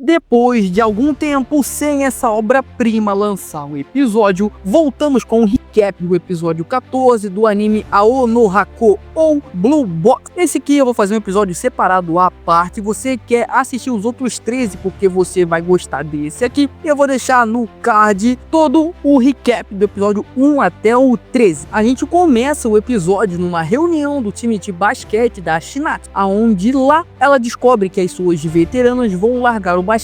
depois de algum tempo sem essa obra-prima lançar um episódio, voltamos com um recap do episódio 14 do anime Ao no Hako ou Blue Box. Esse aqui eu vou fazer um episódio separado à parte. Você quer assistir os outros 13 porque você vai gostar desse aqui, eu vou deixar no card todo o recap do episódio 1 até o 13. A gente começa o episódio numa reunião do time de basquete da Shinatsu, aonde lá ela descobre que as suas veteranas vão largar o basquete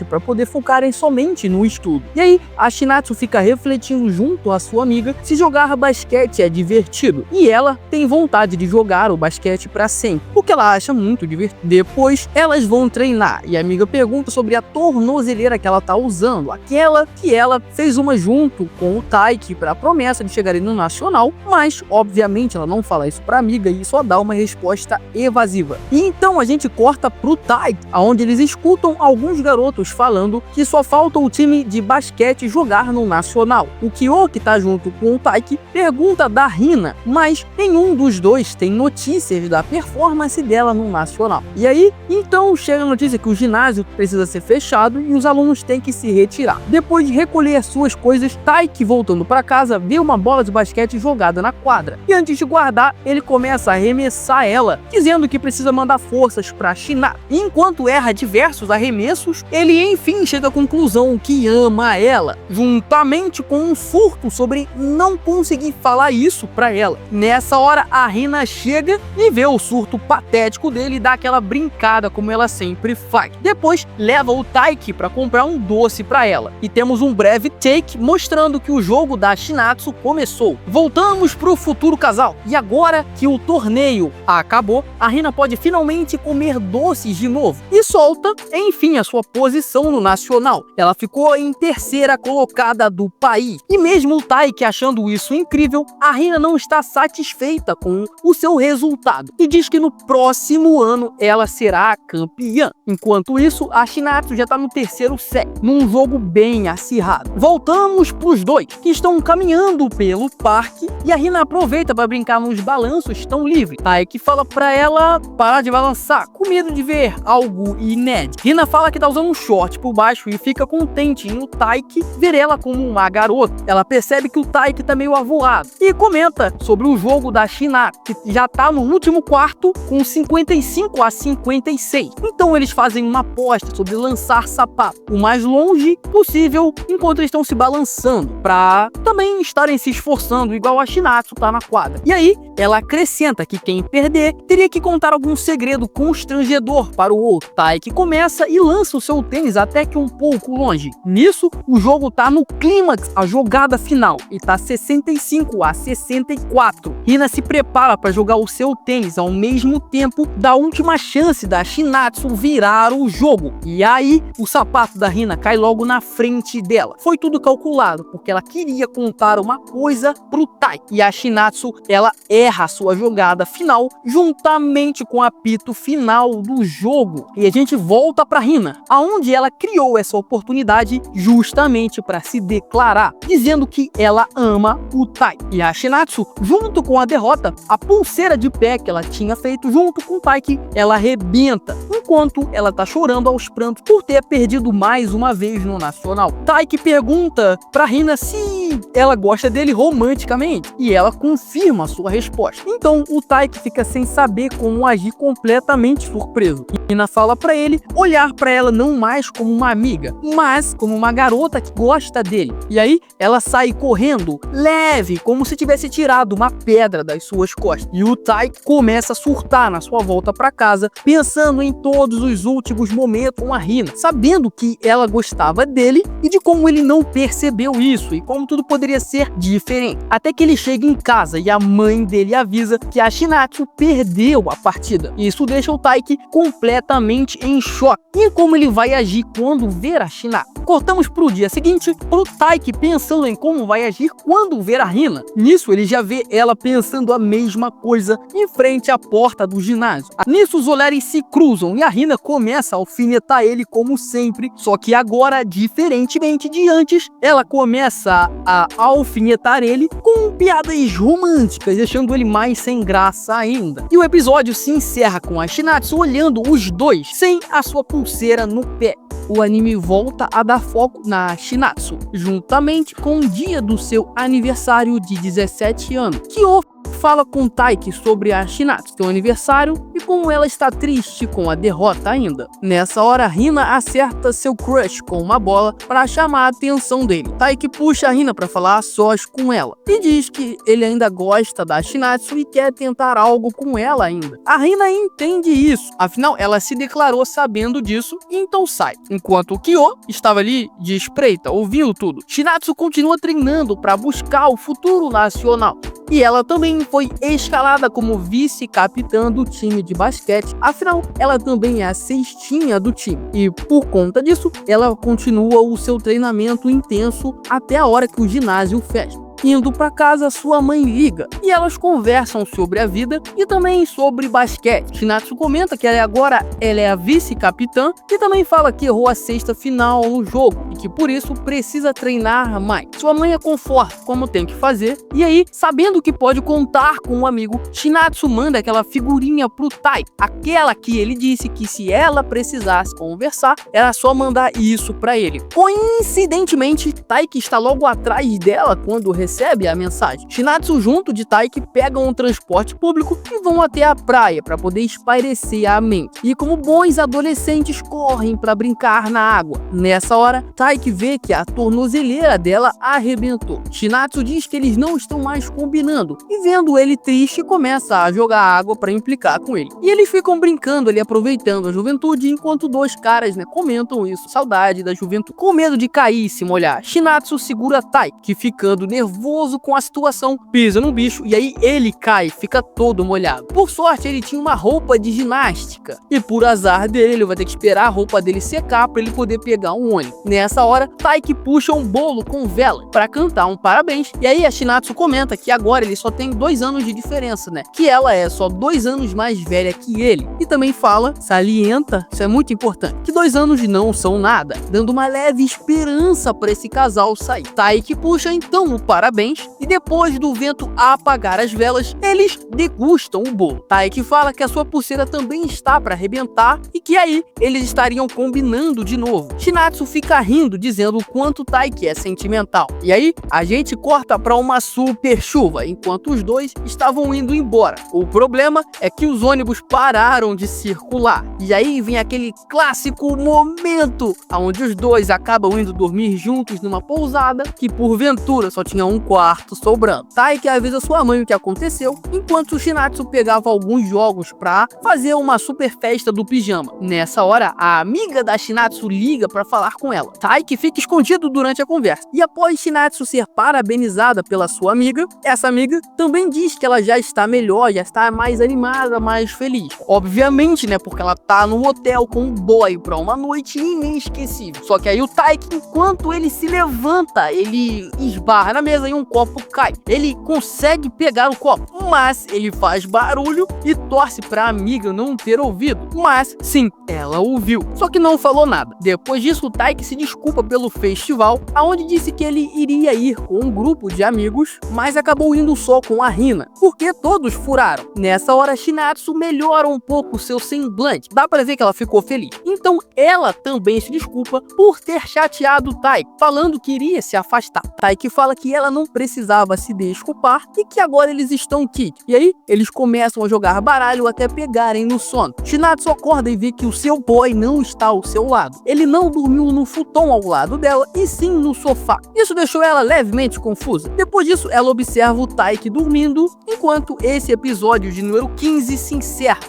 para poder focarem somente no estudo. E aí a Shinatsu fica refletindo junto à sua amiga se jogar basquete é divertido, e ela tem vontade de jogar o basquete para sempre, porque ela acha muito divertido. Depois elas vão treinar e a amiga pergunta sobre a tornozeleira que ela tá usando, aquela que ela fez uma junto com o Taiki para a promessa de chegarem no nacional, mas obviamente ela não fala isso para a amiga e só dá uma resposta evasiva. E então a gente corta pro Taiki, onde eles escutam alguns garotos falando que só falta o time de basquete jogar no nacional. O Kyo, que tá junto com o Taiki, pergunta da Hina, mas nenhum dos dois tem notícias da performance dela no nacional. E aí, então chega a notícia que o ginásio precisa ser fechado e os alunos têm que se retirar. Depois de recolher suas coisas, Taiki, voltando para casa, vê uma bola de basquete jogada na quadra. E antes de guardar, ele começa a arremessar ela, dizendo que precisa mandar forças para Shinatsu. E enquanto erra diversos arremessos, ele enfim chega à conclusão que ama ela, juntamente com um surto sobre não conseguir falar isso para ela. Nessa hora, a Hina chega e vê o surto patético dele e dá aquela brincada como ela sempre faz. Depois, leva o Taiki para comprar um doce para ela. E temos um breve take mostrando que o jogo da Shinatsu começou. Voltamos pro futuro casal. E agora que o torneio acabou, a Hina pode finalmente comer doces de novo. E solta, enfim, a sua posição no nacional. Ela ficou em terceira colocada do país. E mesmo o Taiki achando isso incrível, a Hina não está satisfeita com o seu resultado. E diz que no próximo ano ela será a campeã. Enquanto isso, a Shinatsu já está no terceiro set, num jogo bem acirrado. Voltamos pros dois, que estão caminhando pelo parque, e a Hina aproveita para brincar nos balanços tão livres. Taiki fala para ela parar de balançar, com medo de ver algo inédito. Hina fala que tá usando um short por baixo e fica contente em o Taiki ver ela como uma garota. Ela percebe que o Taiki tá meio avoado e comenta sobre o jogo da Shinatsu, que já tá no último quarto com 55-56. Então eles fazem uma aposta sobre lançar sapato o mais longe possível enquanto eles estão se balançando, para também estarem se esforçando igual a Shinatsu tá na quadra. E aí ela acrescenta que quem perder teria que contar algum segredo constrangedor para o outro. Taiki começa e lança o seu tênis até que um pouco longe. Nisso, o jogo tá no clímax, a jogada final, e tá 65-64. Hina se prepara para jogar o seu tênis ao mesmo tempo da última chance da Shinatsu virar o jogo. E aí, o sapato da Hina cai logo na frente dela. Foi tudo calculado, porque ela queria contar uma coisa pro Taiki. E a Shinatsu, ela erra a sua jogada final, juntamente com o apito final do jogo. E a gente volta pra Hina, aonde ela criou essa oportunidade justamente para se declarar, dizendo que ela ama o Taiki. E a Shinatsu, junto com a derrota, a pulseira de pé que ela tinha feito junto com o Taiki, ela arrebenta, enquanto ela tá chorando aos prantos por ter perdido mais uma vez no nacional. Taiki pergunta pra Hina se ela gosta dele romanticamente, e ela confirma a sua resposta. Então o Taiki fica sem saber como agir, completamente surpreso. Hina fala pra ele olhar pra ela não mais como uma amiga, mas como uma garota que gosta dele. E aí ela sai correndo, leve, como se tivesse tirado uma pedra das suas costas. E o Taiki começa a surtar na sua volta pra casa, pensando em todos os últimos momentos com a Hina, sabendo que ela gostava dele e de como ele não percebeu isso e como tudo poderia ser diferente. Até que ele chega em casa e a mãe dele avisa que a Shinatsu perdeu a partida. Isso deixa o Taiki completamente em choque. E como ele vai agir quando ver a Shinatsu? Cortamos pro dia seguinte, pro Taiki pensando em como vai agir quando ver a Hina. Nisso ele já vê ela pensando a mesma coisa em frente à porta do ginásio. Nisso os olhares se cruzam e a Hina começa a alfinetar ele como sempre, só que agora, diferentemente de antes, ela começa a alfinetar ele com piadas românticas, deixando ele mais sem graça ainda. E o episódio se encerra com a Shinatsu olhando os dois sem a sua pulseira no pé. O anime volta a dar foco na Shinatsu, juntamente com o dia do seu aniversário de 17 anos. Kyo fala com Taiki sobre a Shinatsu, seu aniversário, e como ela está triste com a derrota ainda. Nessa hora, Hina acerta seu crush com uma bola para chamar a atenção dele. Taiki puxa a Hina para falar a sós com ela e diz que ele ainda gosta da Shinatsu e quer tentar algo com ela ainda. A Hina entende isso, afinal ela se declarou sabendo disso e então sai. Enquanto o Kyo estava ali de espreita, ouvindo tudo. Shinatsu continua treinando para buscar o futuro nacional. E ela também foi escalada como vice-capitã do time de basquete, afinal, ela também é a cestinha do time. E por conta disso, ela continua o seu treinamento intenso até a hora que o ginásio fecha. Indo para casa, sua mãe liga e elas conversam sobre a vida e também sobre basquete. Shinatsu comenta que agora ela é a vice-capitã e também fala que errou a cesta final no jogo e que por isso precisa treinar mais. Sua mãe a conforta como tem que fazer e aí, sabendo que pode contar com um amigo, Shinatsu manda aquela figurinha pro Tai, aquela que ele disse que se ela precisasse conversar, era só mandar isso para ele. Coincidentemente, Taiki está logo atrás dela quando recebe a mensagem. Shinatsu junto de Taiki pegam um transporte público e vão até a praia para poder espairecer a mente. E como bons adolescentes correm para brincar na água. Nessa hora, Taiki vê que a tornozeleira dela arrebentou. Shinatsu diz que eles não estão mais combinando e vendo ele triste começa a jogar água para implicar com ele. E eles ficam brincando ali, aproveitando a juventude, enquanto dois caras comentam isso, saudade da juventude. Com medo de cair e se molhar, Shinatsu segura Taiki, que ficando nervoso com a situação, pisa no bicho e aí ele cai, fica todo molhado. Por sorte, ele tinha uma roupa de ginástica e por azar dele, ele vai ter que esperar a roupa dele secar para ele poder pegar um ônibus. Nessa hora, Taiki puxa um bolo com vela para cantar um parabéns e aí a Shinatsu comenta que agora ele só tem 2 anos de diferença, que ela é só 2 anos mais velha que ele. E também fala, salienta, isso é muito importante, que 2 anos não são nada, dando uma leve esperança para esse casal sair. Taiki puxa então o parabéns e depois do vento apagar as velas, eles degustam o bolo. Taiki fala que a sua pulseira também está para arrebentar e que aí eles estariam combinando de novo. Shinatsu fica rindo, dizendo o quanto Taiki é sentimental. E aí a gente corta para uma super chuva, enquanto os dois estavam indo embora. O problema é que os ônibus pararam de circular. E aí vem aquele clássico momento onde os dois acabam indo dormir juntos numa pousada que porventura só tinha um quarto sobrando. Taiki avisa sua mãe o que aconteceu, enquanto o Shinatsu pegava alguns jogos pra fazer uma super festa do pijama. Nessa hora, a amiga da Shinatsu liga pra falar com ela. Taiki fica escondido durante a conversa. E após Shinatsu ser parabenizada pela sua amiga, essa amiga também diz que ela já está melhor, já está mais animada, mais feliz. Obviamente, porque ela tá no hotel com um boy pra uma noite inesquecível. Só que aí o Taiki, enquanto ele se levanta, ele esbarra na mesa e um copo cai. Ele consegue pegar o copo, mas ele faz barulho e torce pra amiga não ter ouvido. Mas sim, ela ouviu, só que não falou nada. Depois disso, o Taiki se desculpa pelo festival, aonde disse que ele iria ir com um grupo de amigos, mas acabou indo só com a Hina, porque todos furaram. Nessa hora, Shinatsu melhora um pouco seu semblante, dá pra ver que ela ficou feliz. Então ela também se desculpa por ter chateado o Taiki, falando que iria se afastar. Taiki fala que ela não precisava se desculpar e que agora eles estão quites. E aí, eles começam a jogar baralho até pegarem no sono. Shinatsu acorda e vê que o seu boy não está ao seu lado. Ele não dormiu no futon ao lado dela, e sim no sofá. Isso deixou ela levemente confusa. Depois disso, ela observa o Taiki dormindo, enquanto esse episódio de número 15 se encerra.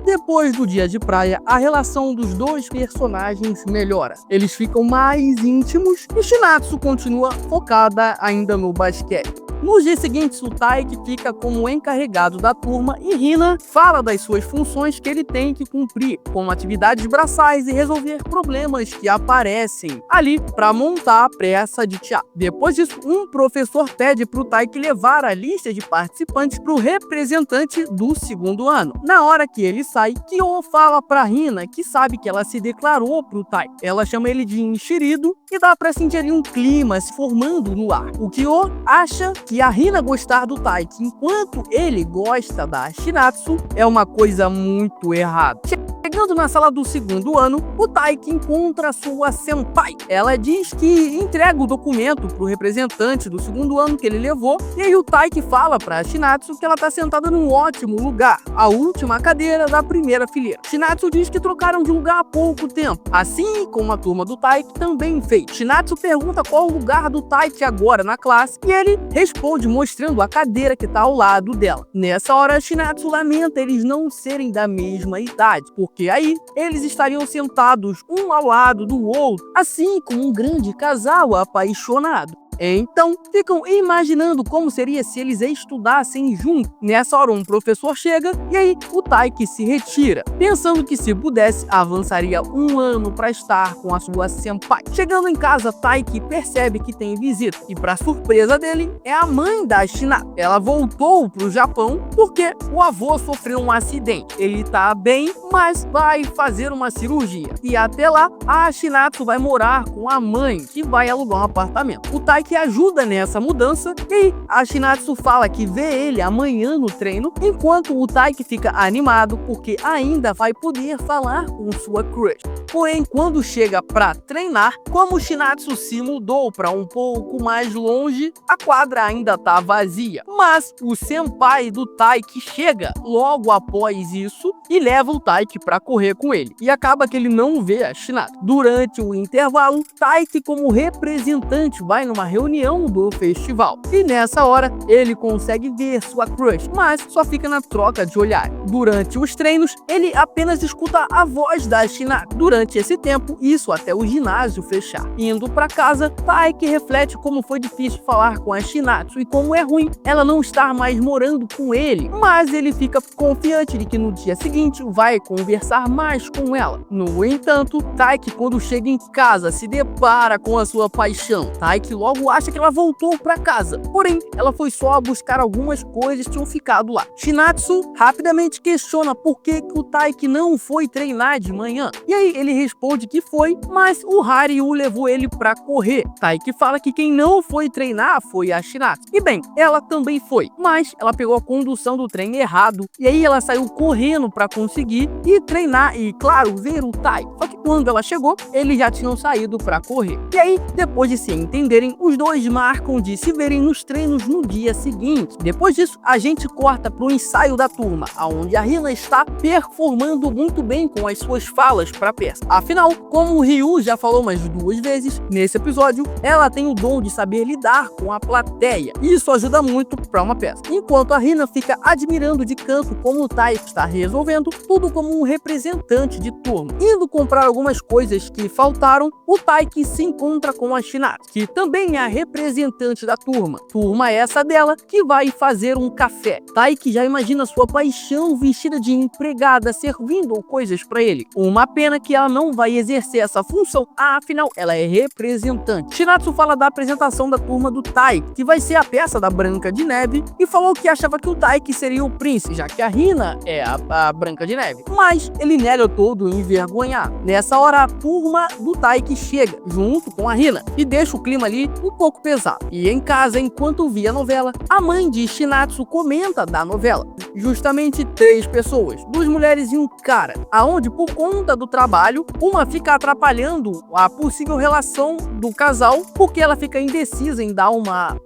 Depois do dia de praia, a relação dos dois personagens melhora. Eles ficam mais íntimos e Shinatsu continua focada ainda no basquete. Nos dias seguintes, o Taiki fica como encarregado da turma e Hina fala das suas funções que ele tem que cumprir, como atividades braçais e resolver problemas que aparecem ali para montar a peça de teatro. Depois disso, um professor pede para o Taiki levar a lista de participantes para o representante do segundo ano. Na hora que ele sai, Kyo fala para Hina que sabe que ela se declarou para o Taiki. Ela chama ele de enxerido e dá para sentir ali um clima se formando no ar. O Kyo acha que a Hina gostar do Taiki enquanto ele gosta da Shinatsu é uma coisa muito errada. Chegando na sala do segundo ano, o Taiki encontra sua senpai. Ela diz que entrega o documento pro representante do segundo ano que ele levou, e aí o Taiki fala pra Shinatsu que ela tá sentada num ótimo lugar, a última cadeira da primeira fileira. Shinatsu diz que trocaram de lugar há pouco tempo, assim como a turma do Taiki também fez. Shinatsu pergunta qual o lugar do Taiki agora na classe, e ele responde mostrando a cadeira que tá ao lado dela. Nessa hora, Shinatsu lamenta eles não serem da mesma idade, porque aí eles estariam sentados um ao lado do outro, assim como um grande casal apaixonado. Então, ficam imaginando como seria se eles estudassem juntos. Nessa hora, um professor chega e aí o Taiki se retira, pensando que se pudesse, avançaria um ano para estar com a sua senpai. Chegando em casa, Taiki percebe que tem visita e, para surpresa dele, é a mãe da Shinatsu. Ela voltou para o Japão porque o avô sofreu um acidente. Ele tá bem, mas vai fazer uma cirurgia. E até lá, a Shinatsu vai morar com a mãe, que vai alugar um apartamento. O Taiki ajuda nessa mudança e a Shinatsu fala que vê ele amanhã no treino, enquanto o Taiki fica animado porque ainda vai poder falar com sua crush. Porém, quando chega pra treinar, como o Shinatsu se mudou para um pouco mais longe, a quadra ainda tá vazia. Mas o senpai do Taiki chega logo após isso e leva o Taiki pra correr com ele. E acaba que ele não vê a Shinatsu. Durante o intervalo, Taiki, como representante, vai numa reunião do festival. E nessa hora, ele consegue ver sua crush, mas só fica na troca de olhar. Durante os treinos, ele apenas escuta a voz da Shinatsu. Durante esse tempo, isso até o ginásio fechar. Indo pra casa, Taiki reflete como foi difícil falar com a Shinatsu e como é ruim ela não estar mais morando com ele. Mas ele fica confiante de que no dia seguinte vai conversar mais com ela. No entanto, Taiki, quando chega em casa, se depara com a sua paixão. Taiki logo acha que ela voltou pra casa, porém, ela foi só buscar algumas coisas que tinham ficado lá. Shinatsu rapidamente questiona por que o Taiki não foi treinar de manhã. E aí ele responde que foi, mas o Haryu levou ele pra correr. Taiki fala que quem não foi treinar foi a Shinatsu. E bem, ela também foi, mas ela pegou a condução do trem errado, e aí ela saiu correndo pra conseguir ir treinar e, claro, ver o Taiki. Só que quando ela chegou, eles já tinham saído pra correr. E aí, depois de se entenderem, os dois marcam de se verem nos treinos no dia seguinte. Depois disso, a gente corta pro ensaio da turma, onde a Hina está performando muito bem com as suas falas pra peça. Afinal, como o Ryu já falou mais 2 vezes nesse episódio, ela tem o dom de saber lidar com a plateia, e isso ajuda muito pra uma peça. Enquanto a Hina fica admirando de canto como o Taiki está resolvendo tudo como um representante de turma. Indo comprar algumas coisas que faltaram, o Taiki se encontra com a Shinatsu, que também é a representante da turma. Turma essa dela que vai fazer um café. Taiki já imagina sua paixão vestida de empregada servindo coisas pra ele. Uma pena que ela não vai exercer essa função, afinal ela é representante. Shinatsu fala da apresentação da turma do Taiki, que vai ser a peça da Branca de Neve, e falou que achava que o Taiki seria o príncipe, já que a Hina é a Branca de Neve. Mas ele nega todo envergonhado. Nessa hora, a turma do Taiki chega, junto com a Hina, e deixa o clima ali um pouco pesado. E em casa, enquanto via a novela, a mãe de Shinatsu comenta da novela. Justamente 3 pessoas, 2 mulheres e um cara, aonde por conta do trabalho, uma fica atrapalhando a possível relação do casal, porque ela fica indecisa em dar uma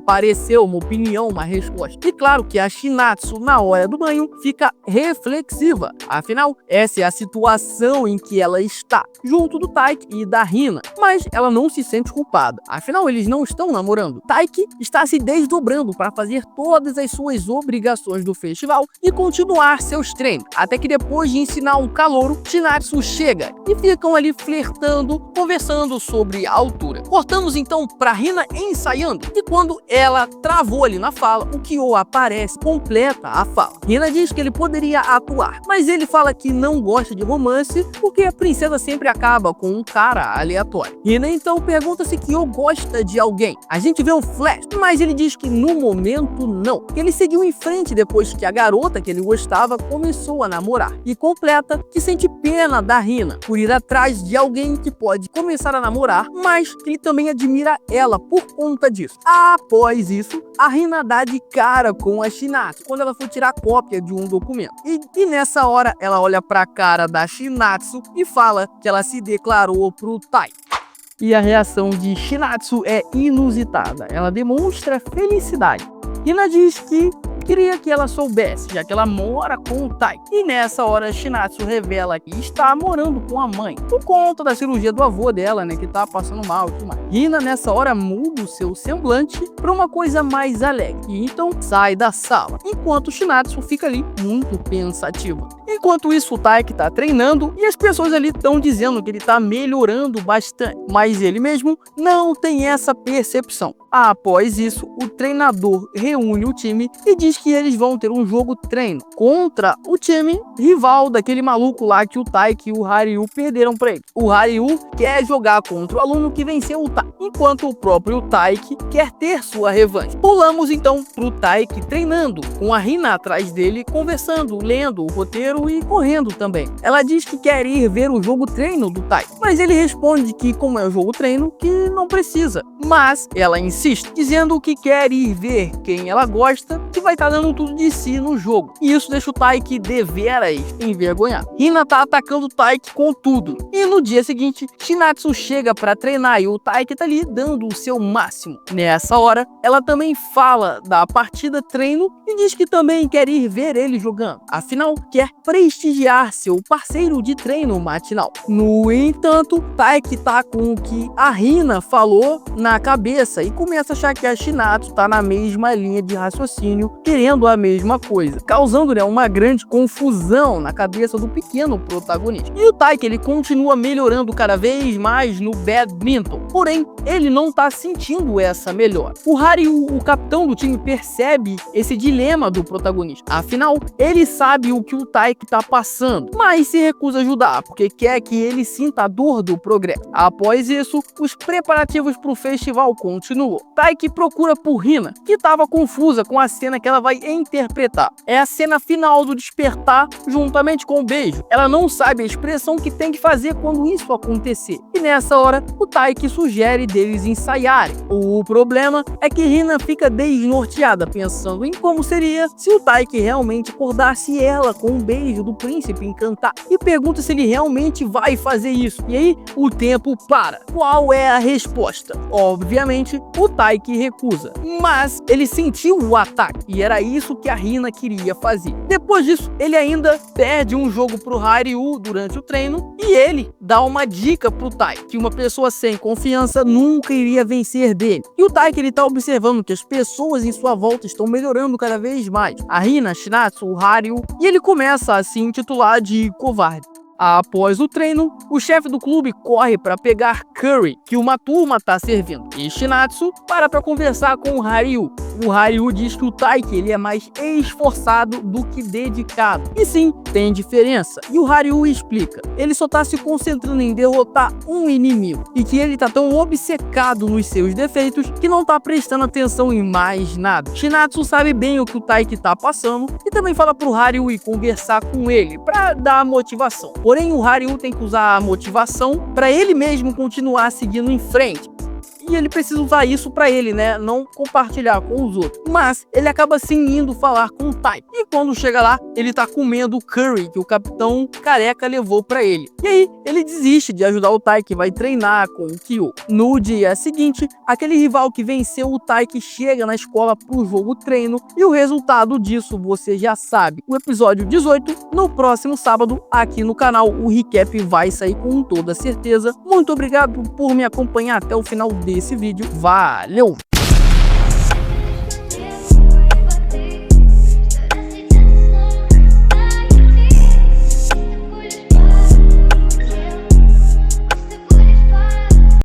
parecer, uma opinião, uma resposta. E claro que a Shinatsu, na hora do banho, fica reflexiva. Afinal, essa é a situação em que ela está, junto do Taiki e da Hina. Mas ela não se sente culpada. Afinal, Afinal, eles não estão namorando. Taiki está se desdobrando para fazer todas as suas obrigações do festival e continuar seus treinos, até que depois de ensinar um calouro, Shinatsu chega e ficam ali flertando, conversando sobre a altura. Cortamos então para Hina ensaiando, e quando ela travou ali na fala, o Kyo aparece, completa a fala. Hina diz que ele poderia atuar, mas ele fala que não gosta de romance porque a princesa sempre acaba com um cara aleatório. Hina então pergunta se Kyo gosta de alguém. A gente vê um flash, mas ele diz que no momento não, que ele seguiu em frente depois que a garota que ele gostava começou a namorar, e completa que sente pena da Hina por ir atrás de alguém que pode começar a namorar, mas que ele também admira ela por conta disso. Após isso, a Hina dá de cara com a Shinatsu quando ela for tirar cópia de um documento. E nessa hora, ela olha pra cara da Shinatsu e fala que ela se declarou pro Tai. E a reação de Shinatsu é inusitada. Ela demonstra felicidade. Hina diz que queria que ela soubesse, já que ela mora com o Tai. E nessa hora, Shinatsu revela que está morando com a mãe, por conta da cirurgia do avô dela, né, que tá passando mal e tudo mais. Hina, nessa hora, muda o seu semblante para uma coisa mais alegre, e então sai da sala, enquanto Shinatsu fica ali muito pensativa. Enquanto isso, o Taiki tá treinando e as pessoas ali estão dizendo que ele tá melhorando bastante, mas ele mesmo não tem essa percepção. Após isso, o treinador reúne o time e diz que eles vão ter um jogo treino contra o time rival daquele maluco lá que o Taiki e o Haryu perderam pra ele. O Haryu quer jogar contra o aluno que venceu o Taiki, enquanto o próprio Taiki quer ter sua revanche. Pulamos então pro Taiki treinando, com a Hina atrás dele, conversando, lendo o roteiro e correndo também. Ela diz que quer ir ver o jogo treino do Taiki, mas ele responde que, como é o jogo treino, que não precisa. Mas ela insiste, dizendo que quer ir ver quem ela gosta, que vai estar dando tudo de si no jogo. E isso deixa o Taiki deveras envergonhado. Hina tá atacando o Taiki com tudo. E no dia seguinte, Shinatsu chega para treinar e o Taiki tá ali dando o seu máximo. Nessa hora, ela também fala da partida treino e diz que também quer ir ver ele jogando. Afinal, quer prestigiar seu parceiro de treino matinal. No entanto, Taiki tá com o que a Hina falou na cabeça e começa a achar que a Shinatsu tá na mesma linha de raciocínio, querendo a mesma coisa, causando, né, uma grande confusão na cabeça do pequeno protagonista. E o Taiki, ele continua melhorando cada vez mais no badminton, porém, ele não tá sentindo essa melhora. O Haryu, o capitão do time, percebe esse dilema do protagonista. Afinal, ele sabe o que o Taiki tá passando, mas se recusa a ajudar, porque quer que ele sinta a dor do progresso. Após isso, os preparativos pro festival continuam. Taiki procura por Hina, que estava confusa com a cena que ela vai interpretar. É a cena final do despertar, juntamente com o beijo. Ela não sabe a expressão que tem que fazer quando isso acontecer. E nessa hora, o Taiki sugere deles ensaiarem. O problema é que Hina fica desnorteada, pensando em como seria se o Taiki realmente acordasse ela com um beijo do príncipe encantado, e pergunta se ele realmente vai fazer isso. E aí, o tempo para. Qual é a resposta? Obviamente, o Taiki recusa, mas ele sentiu o ataque, e era isso que a Hina queria fazer. Depois disso, ele ainda perde um jogo pro Haryu durante o treino, e ele dá uma dica pro Taiki, que uma pessoa sem confiança nunca iria vencer dele. E o Taiki, ele tá observando que as pessoas em sua volta estão melhorando cada vez mais. A Hina, Shinatsu, o Haryu, e ele começa a se intitular de covarde. Após o treino, o chefe do clube corre para pegar curry, que uma turma tá servindo, e Shinatsu para conversar com o Haryu. O Haryu diz que o Taiki, ele é mais esforçado do que dedicado. E sim, tem diferença. E o Haryu explica, ele só tá se concentrando em derrotar um inimigo, e que ele tá tão obcecado nos seus defeitos que não tá prestando atenção em mais nada. Shinatsu sabe bem o que o Taiki tá passando e também fala pro Haryu ir conversar com ele para dar motivação. Porém, o Haryu tem que usar a motivação para ele mesmo continuar seguindo em frente. E ele precisa usar isso pra ele, né? Não compartilhar com os outros. Mas ele acaba sim indo falar com o Tai. E quando chega lá, ele tá comendo o curry que o capitão careca levou pra ele. E aí, ele desiste de ajudar o Tai, que vai treinar com o Kyo. No dia seguinte, aquele rival que venceu o Tai que chega na escola pro jogo treino. E o resultado disso você já sabe. O episódio 18, no próximo sábado, aqui no canal. O recap vai sair com toda certeza. Muito obrigado por me acompanhar até o final desse esse vídeo. Valeu!